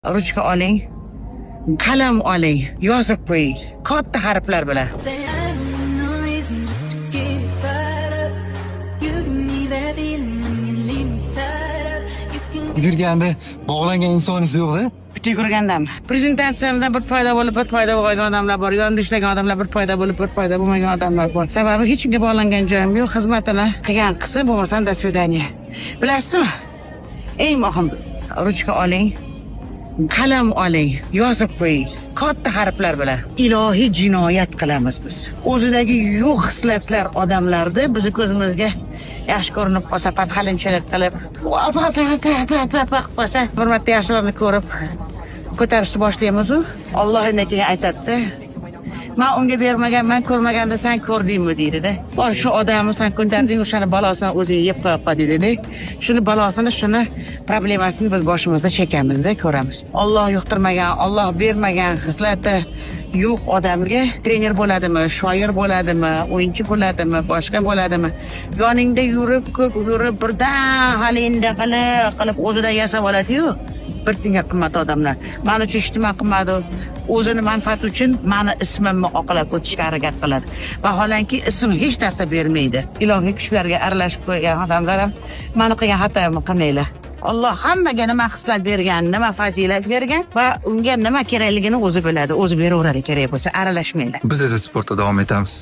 Ruchka oling, qalam oling, yozib qo'ying. Katta harflar bilan. Say I have no reason just to get fired up. You give me that feeling when you leave me tied up. You can Yurganda bog'langan insonisi yo'q-da. Bitta yurgandam. Prezentatsiyamda bir foyda bo'lib, bir foyda bo'lmagan odamlar bor. Yonimda ishlagan odamlar bir foyda bo'lib, bir foyda bo'lmagan odamlar bor. Sababi hech kimga bog'langan joyim yo'q. Xizmatini qilgan qilsa, bo'lmasa до свидания. Bilasizmi? Eng muhim, ruchka oling, qalam oling, yozib qo'ying. Katta harflar bilan. Ilohiy jinoyat qilamiz biz. O'zidagi yo'q hislatlar odamlarda bizni ko'zimizga yaxshi ko'rinib qolsa, halimchalik qilib, qolsa, hurmatli yaxshilarni ko'rib ko'tarishni boshlaymiz-ku. Alloh undan keyin aytadi-da, "Men unga bermaganman, ko'rmaganda sen ko'rdingmi?" deydi-da. Shu odamni sen ko'tarding, o'shani balosini o'zing yeb qo'yapti deydi-da. Shuni balosini, shuni problemasini biz boshimizda chekamiz-da, ko'ramiz. Alloh yuqtirmagan, Alloh bermagan xislati yo'q odamga trener bo'ladimi, shoir bo'ladimi, o'yinchi bo'ladimi, boshqa bo'ladimi? Yoningda yurib, ko'p yurib, birdan halinda qilib o'zidan yasab oladi-yu. Bir tinga qimmat odamlar. Meni uchun ijtimoiy qilmadi. O'zini manfaati uchun meni ismimni oqlab o'tishga harakat qiladi. Vaholanki ism hech narsa bermaydi. Ilohiy kuchlarga aralashib qo'ygan odamlar ham meni qilgan xatoimni qilmaylar. Alloh hammaga nima xislat bergan, nima fazilat bergan va unga nima kerakligini o'zi biladi. O'zi beraveradi kerak bo'lsa, aralashmaylar. Biz esa sportda davom etamiz.